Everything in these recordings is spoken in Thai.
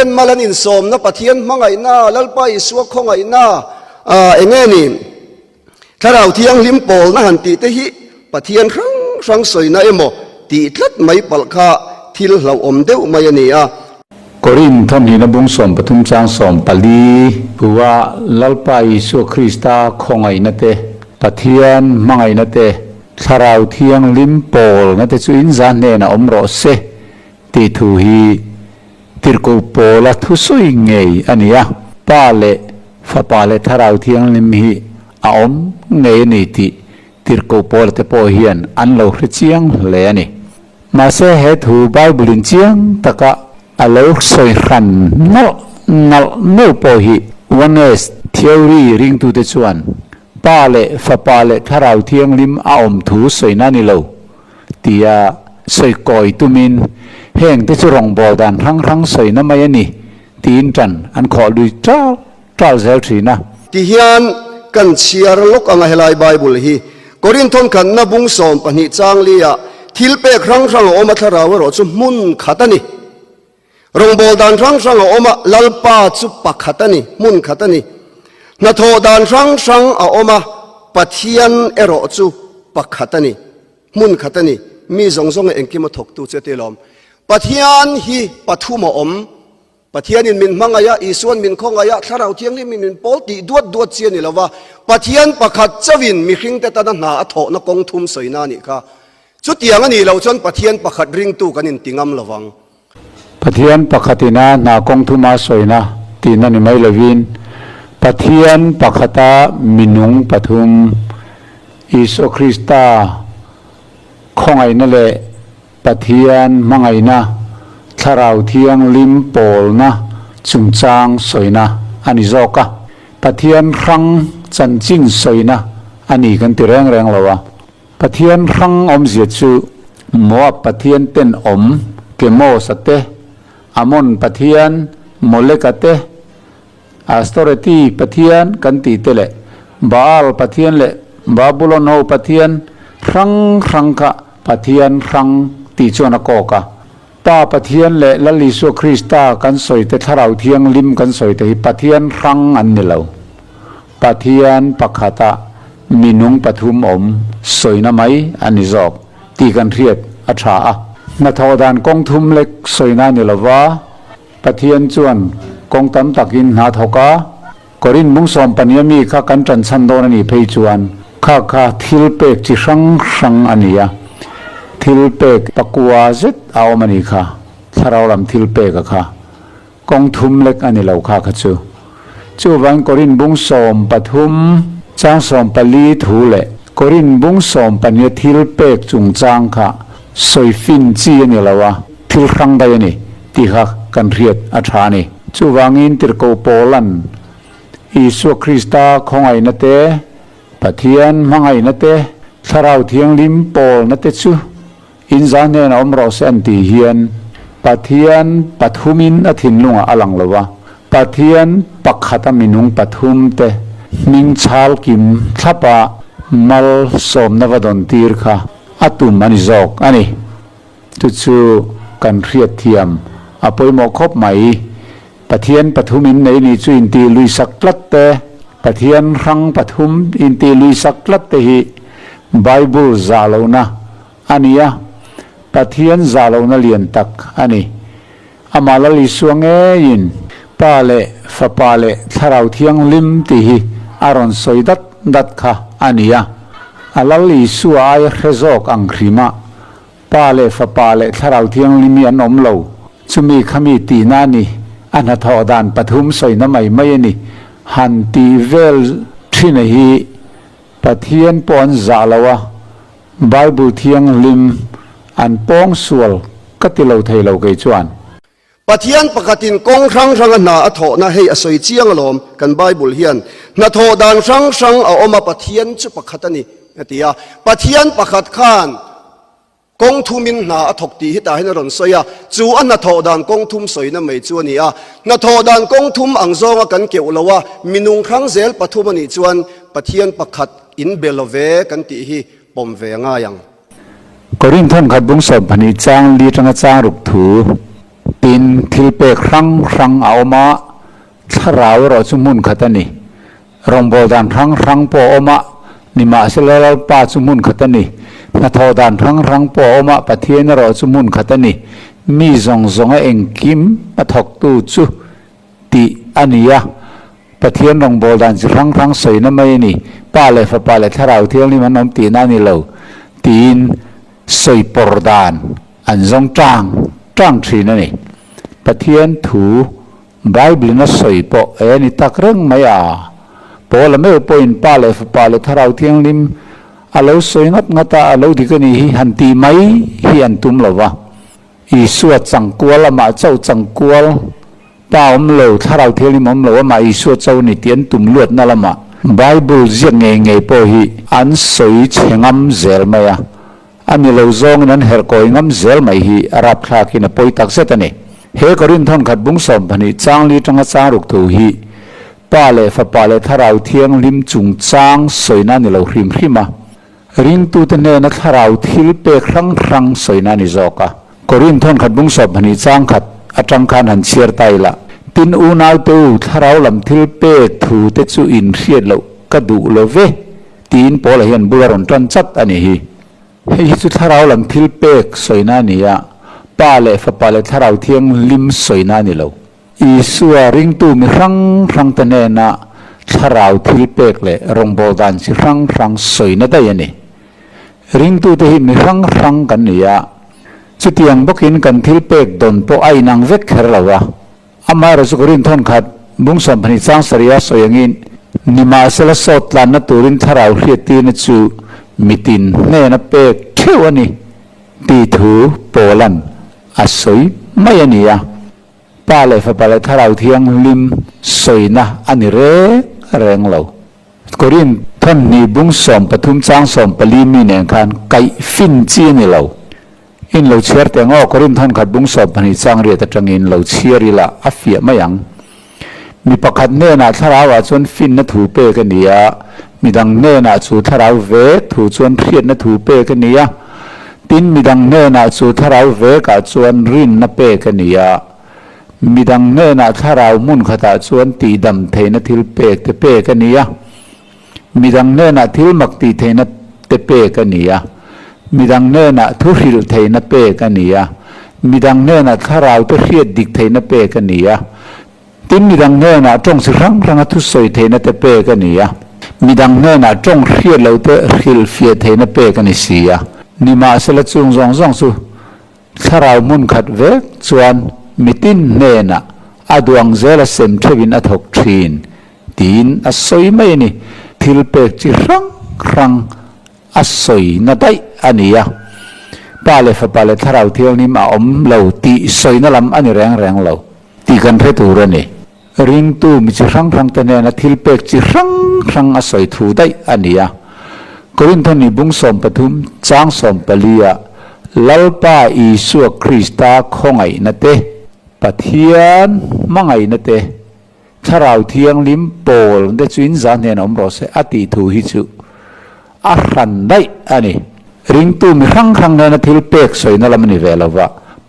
kan malan in som na pathian mangai na lalpa iswa khongai na engeni tharau thiang lim pol na han ti te hi pathian rang soi na emo ti tlat mai palkha thil hlau om deuh mai ania Korin thon hi na bung som pathum chang som pali puwa lalpa isu Krista khongai na te pathian mangai na te tharau thiang lim pol na te chu in zan ne na omro se ti thu hi tirko pola thu sui ngei ania pa le fa pa le tharau thiang lim hi a om ngei ni ti tirko pol te po hian an lo hri chiang le ani ma se he thu bible in chiang taka alo soi ran no po hi oneness theory ring tu te chuan pa le fa pa le tharau thiang lim a om thu soi na ni lo tia soi koi tumin heng te chu rong bol dan rang soi na mai ani tin tran an kho lui tra zel thina ti hian kan chiar lok anga helai bible hi Korinthon kan na bung som pani chang lia thil pe rang oma tharau ro chu mun khatani rong bol dan rang oma lalpa chu pakhatani mun khatani na tho dan rang a oma pathian ero chu pakhatani mun khatani mi zong engkima thok tu chetelom pathian hi pathuma om pathian in min mangaya isuan min khongaya tharau thiang ni min pol ti duat chian ni lawa pathian pakhat chawin mi hring te ta na atho na kong thum soina ni kha chu tiang ani lo chon pathian pakhat ring tu kanin tingam lawang pathian pakhatina na kong thuma soina tina ni mai lovin pathian pakhata minung pathum isu Krista khongai na le pathian mangai na tharau thiang lim pol na chungchang soina ani zoka pathian rang chanching soina ani kan ti reng lawa pathian rang om zia chu mo pathian ten om ke mo sate amon pathian molekate astoreti pathian kan ti tele baal pathian le babulon ho pathian rang ka pathian rang ti chona ko ka pa pathian le lalisu Krista kan soi te tharau thiang lim kan soi te hi pathian rang an ni lo pathian pakhata minung pathum om soina mai ani zok ti kan riat atha a na thodan kong thum lek soina ni lawa pathian chuan kong tam takin na thoka Korin mung som paniami kha kan tran chan don ani phei chuan kha thil pek chi rang ania thil pek pakwa zet awmani kha tharalam thil pek kha kong thum lek ani lo kha chu wang Korin bung som pathum chang som pali thu le Korin bung som pania thil pek chung chang kha soi fin chi ani lawa thil rang dai ani ti kha kan riat atha ni chu wangin tirko polan Isu Krista khongai na te pathian mangai na te tharau thiang lim pol na te chu in zan ne na omro sen ti hian pathian pathumin athin lunga alang lawa pathian pakhata minung pathum te ming chal kim thapa mal som na vadon tir kha atum mani zok ani tu chu kan riat thiam apoi mo khop mai pathian pathumin nei ni chu in ti lui saklat te pathian rang pathum in ti lui saklat te hi bible zalona ania pathian zalona lian tak ani amala li suange in pale fa pale tharau thiang lim ti hi aron soidat kha ania alali suai rezok angkrima pale fa pale tharau thiang lim an om lo chumi khami ti na ni ana thodan pathum soina mai ani han ti vel thina hi pathian pon zalawa bible thiang lim an pong sual katilo thailo ke chuan pathian pakhatin kong rang na atho na hei asoi chiang lom kan bible hian na tho dan rang a oma pathian chu pakhatani atia pathian pakhat khan kong thumin na athok ti hita hin ron soya chu an na tho dan kong thum soina mai chu ania na tho dan kong thum ang zonga kan ke ulawa minung rang zel pathumani chuan pathian pakhat in belove kan ti hi pom ve nga yang Korin thon khat bung som phani chang li tanga chang ruk thu tin ทิลเปครั้งครั้งเอามาถ้าราวเราจุมุนขัดนี่รองโบดานครั้งปอมานิมาเสลลป้าจุมุนขัดนี่นาทอดานครั้งปอมาปะเทียนเราจุมุนขัดนี่มีซงเองกิมมาถกตูจุตีอันนี้ยะปะเทียนรองโบดานครั้งสวยนั่นไม่นี่ป้าเลยฟ้าเลยถ้าเราเที่ยวนี่มันน้ำตีนั่นนี่เราตีนสวยปอร์ดานอันซงจ้างทีนั่นนี่ปะเทียนถูไบเบิลน่ะสวยปอนี่ตักเรื่องไม่ปอละไม่ปอินป้าเลยถ้าเราเที่ยวนี่อาเราสวยงัดอาเราดีกันนี่หันตีไม่ฮิอันตุมหรอวะอีสวดจังกัวละมาเจ้าจังกัวป้าเราถ้าเราเที่ยวนี่เราว่ามาอีสวดเจ้านี่เตียนตุมลวดนั่นละมาไบเบิลเจียงไงปอฮีอันสวยเชงมเซลไม่อันนี้เราจงนั้นเฮร์กอยงมเซลไม่ฮีรับคลากินปอยตักเสตันนี่เฮกรินทอนขัดบุ้งสมพันธ์จางลีจังจางรุกตูฮีป้าเลยถ้าเราเที่ยงลิมจุงจางสวยนั่นนี่เราริมมาริงตูเตเนนัถ้าเราทิลเปครั้งสวยนั่นนี่จอกะกรินทอนขัดบุ้งสมพันธ์จางขัดอาจังคันหันเชียร์ไตละตินอูนาวตูถ้าเราลำทิลเปถูเตจูอินเชียร์เรากระดูโลเวตีนปอละเห็นบุรอนจันจัดอันนี้ฮีเฮ้ยสุดถ้าเราลำทิลเปกสวยนั่นนี่ยะป้าเลยถ้าเราเที่ยงลิมสวยนั่นนี่เราอีสัวริงตูมีครั้งตะเนนะถ้าเราทิลเปกเลยรองโบดานสิครั้งสวยนั่นได้ยังนี่ริงตูเตหิมีครั้งกันนี่ยะจุดยังบอกอินกันทิลเปกโดนปอไอนังเวกเฮรลาวะอามาเราสุกรินทอนขัดบุ้งสมพันธ์จางสริยาสวยอย่างนี้นิมาเซลสอดลานนัตูรินถ้าเราเรียตีนจูมิตินเนนเปกเทวนี่ตีถูโปลันอาศัยไม่ยันนี่ยป้าเลยถ้าเราเที่ยงลิมสวยนะอันนี้แรงเรากรินท่านนี่บุ้งสมปทุมจางสมปลีมีเนียงคันไก่ฟินจีนี่เราอินเราเชียร์แต่งอกรินท่านขัดบุ้งสมปนิจางเรียตจังอินเราเชียร์ละอัฟเฟียไม่ยังมีประคันเนน่ะถ้าเราว่าชวนฟินนะถูเปกันนี่ยมีดังเนน่ะสูถ้าเราเวถูชวนเพียรนะถูเปกันนี่ยตินมีดังเนน่ะสูถ้าเราเวกับชวนรินนะเปกันนี่ยมีดังเนน่ะถ้าเรามุ่นขตาชวนตีดำเทนะทิลเปกเตเปกันนี่ยมีดังเนน่ะทิลมักตีเทนะเตเปกันนี่ยมีดังเนน่ะทุริลเทนะเปกันนี่ยมีดังเนน่ะถ้าเราตัวเรียดดิกเทนะเปกันนี่ยตินมีดังเนน่ะจงสิครั้งทุสอยเทนะเตเปกันนี่ยมีดังเนน่ะจงเรียดเราเตริลเฟียเทนะเปกันนี่สิยนิมาเสลจุงซองสุถ้าเรามุ่นขัดเวกชวนมิตินเนน่ะอดวงเซลเซมเทวินอทกทรีนตีนอสอยไม่นี่ทิลเปกจิครั้งอสอยนั่นได้อันนี้ยป้าเลยถ้าเราเที่ยวนี้มาเราตีสอยนั่นลำอันนี้แรงเราตีกันเพื่อตัวนี่ริงตูมีจิครั้งตะเนน่ะทิลเปกจิครั้งอสอยถูได้อันนี้ยกรินทนีบุ้งสมปทุมจางสมปลียลัลปาอีสัวคริสตาคงไงนั่นเตปะเทียนมังไงนั่นเตถ้าเราเที่ยงลิมโปลได้จุนจานเนี่ยน้องรอเสอติถูหิจุอารันได้อันนี้ริงตูมีครั้งนั้นทิลเปกสวยนั่นละมันนี่เวลาวะ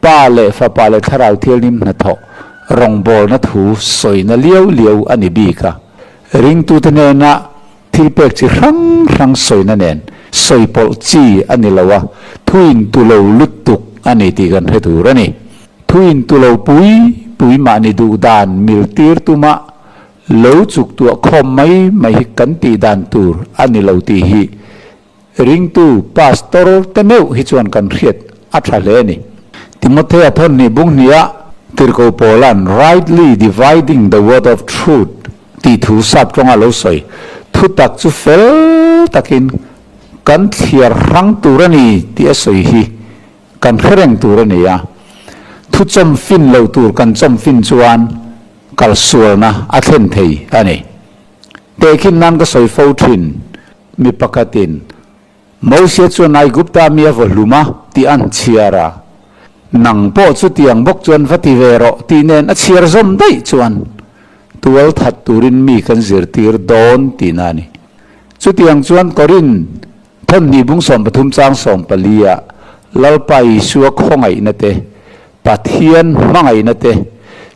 ป้าเลยถ้าเราเที่ยงลิมนั่นทอรองโบนั่นถูสวยนั่นเลี้ยวอันนี้บีกะริงตูเทเนนะทิลเปกจีครั้งสวยนั่นเองสวยปอลจีอันนี้ละวะทุยนตุโลลุตตุกอันนี้ตีกันให้ถูกแล้วนี่ทุยนตุโลปุยมานี่ดูดานมิลตีร์ตุมาเลวจุกตัวคอมไม่กันตีดานตูร์อันนี้เราตีฮีริงตูพาสตอร์เตเนวฮิจวนกันเรียดอัตราเลนี่ติโมเทอัทนนี่บุ้งเนียติร์โกโปลัน rightly dividing the word of truth ตีถูสับตรงอารมณ์สวยทุตักจุเฟลตักินกันเทียรังตูรนี่ที่สวยฮีกันเร่งตูรนี่ยทุจมฟินเลวตูรกันจมฟินจวนกัลส่วนนะอัตเลนเทียอันนี้เด็กินนั้นก็สวยฟูทินมีปกตินมอเสียจวนไอกุปตามีอวลุมาที่อันเชียระนังโปจุดยังบกจวนฟัติเวโรที่เนนอัเชียร์ซอมได้จวนตัวทัดตูรินมีกันเสียตีร์โดนตีนานี่จุดยังจวนกอรินท่านนิบุงสมปทุมจางสมปลียลัลไปชัวคงไงนั่นเตปะเทียนมังไงนั่นเต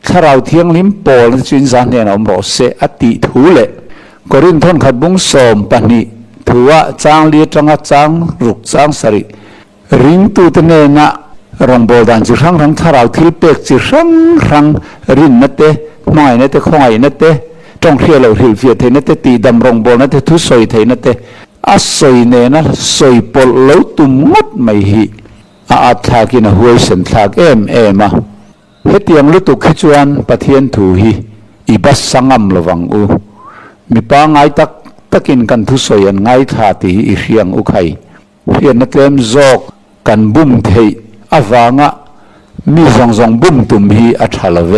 ถ้าเราเที่ยงลิ้มโปลจินสานเนี่ยเราบอกเสอติถูเละกรินทนขัดบุ้งสมปนิถือว่าจางเลียจังจางรุกจางสริริงตูตเนนะรองโบดันจิรังรังถ้าเราทิลเป็กจิรังรังรินนัตเตไม่นัตเตข้อยนัตเตจงเที่ยวเราทิลเฟียเทนัตเตตีดำรองโบนัตเตทุสอยเทนัตเตอาสอยเนนะสอยปลเลวตุมดไม่ฮีอาทากินหัวเส้นทากเอ็มเฮตียงลุตุขิจวนปะเทียนถูฮีอีบัสสังมระวังอูมีปางไงตักินกันทุสอยไงทาตีอีเรียงอุไข่เรียนนักเลมจอกกันบุ้มเทอาวางะมีซองบุ้มตุมฮีอัชลเว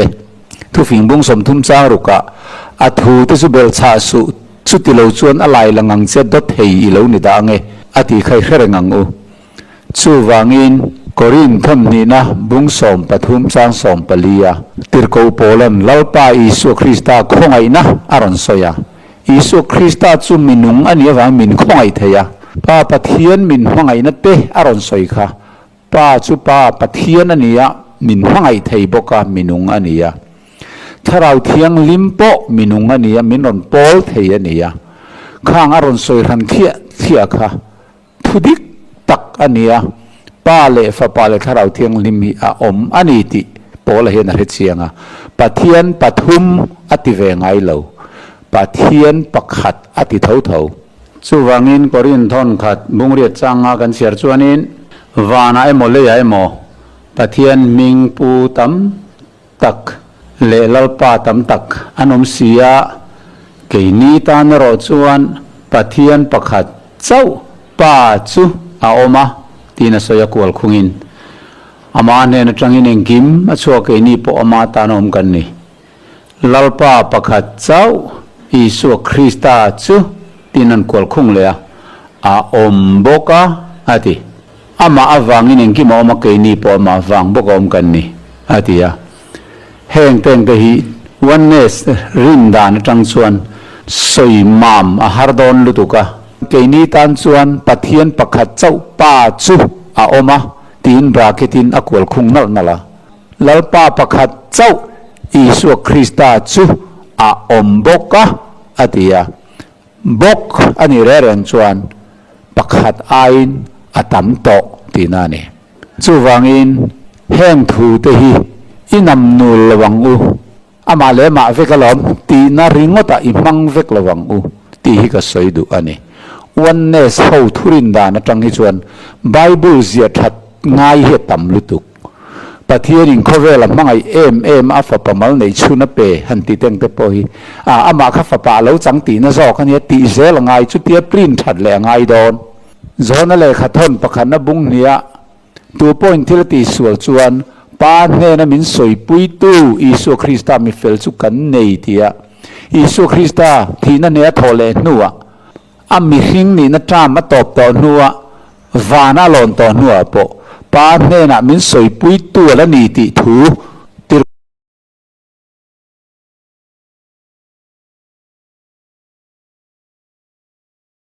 ทุฟิงบุ้งสมทุมจารุกะอัทูตุสุเบลชาสุติโลจวนอะไรละงังเจดดเฮอีโลนิดาเงอติใครเรื่องงังอูชูวางินกอรินทำนี่นะบุ้งสมปฐุมจางสมปลียติรโกโปลันลาปาอิสุคริสตาคงไอนะอารอนโซยาอิสุคริสตาจุมินุงอันนี้ว่ามินคงไอเทียป้าปะเทียนมินคงไอนัตเตอารอนโซยค่ะป้าจุป้าปะเทียนอันนี้มินคงไอเทียบกามินุงอันนี้ถ้าเราเทียงลิมโปมินุงอันนี้มินรอนโปลเทียนี่ข้างอารอนโซยรันเทียค่ะทุดิกตักอันนี้ป้าเล่ฟ้าป้าเล่ถ้าเราเที่ยงลิมฮีอาอมอันนี้ติโปละเห็นอะไรเชียงปะเทียนปะทุมอติเวงไงเหลาปะเทียนปะขัดอติเท่าสุวังินกอรินทอนขัดบุงเรียดจังกันเสียจวนินวานาเอโมเลยเอโมปะเทียนมิงปูตัมตักเลลลปาตัมตักอันอมเสียเกนีตานรอจวนปะเทียนปะขัดเจ้าป้าจูอาอมาตีนสอยกวลคุงินอามาเนนจังอินกิมอชัวเกนีปออามาตานอมกันนี่ลลปาปะขัดเจ้าอิสุคริสตาจูตีนันกวลคุงเลยอาอมบกะอาทิอามาอวังอินกิมอมาเกนีปออามาวังบกอมกันนี่อาทิยาแห่งเต็งกะฮีวันเนสรินดานจังชวนสอยมามอาหารดอนลุตุกะเกนีตันชวนปะเทียนปะขัดเจ้าป้าจูอาอมาตีนบราเกตินอากวลคุงนั่นละแล้วป้าปะขัดเจ้าอิสุคริสตาจูอาอมบกะอาทิยาบกอันนี้เรื่องชวนปะขัดไอน์อาตัมโตตีนานี่จูวังอินแห่งทูเตฮีอินำนูลวังอูอามาเลมาเวกลอมตีนาริงอตาอิมังเวกลวังอูตีฮิกสอยดูอันนี้วันเนสเขาทุรินดานจังฮิจวนไบเบิลเสียทัดง่ายเหตุมลุตุกปะเทียนิงเขาเวลามังไอเอ็มอาฟปะมัลในชุนเปหันตีเต็งเตปอยอามาข้าฟปะแล้วจังตีน่าจอกันเนี่ยตีเซลง่ายจุดเทียปรินทัดแหลง่ายโดนจอนั่นเลยขัดทนประคันนบุงเนี่ยตัวปอยที่ละตีสวลจวนป้าเนนมินสวยปุยตู้อิสุคริสตามิเฟลสุกันเนยเทียอิสุคริสตาที่นั่นเนี่ยทอเลนัวอามิหิงนี่นัดจามมาตอบต่อนัววานาลอนต่อนัวปะป้าเนนมินสวยปุยตู้และนีติถู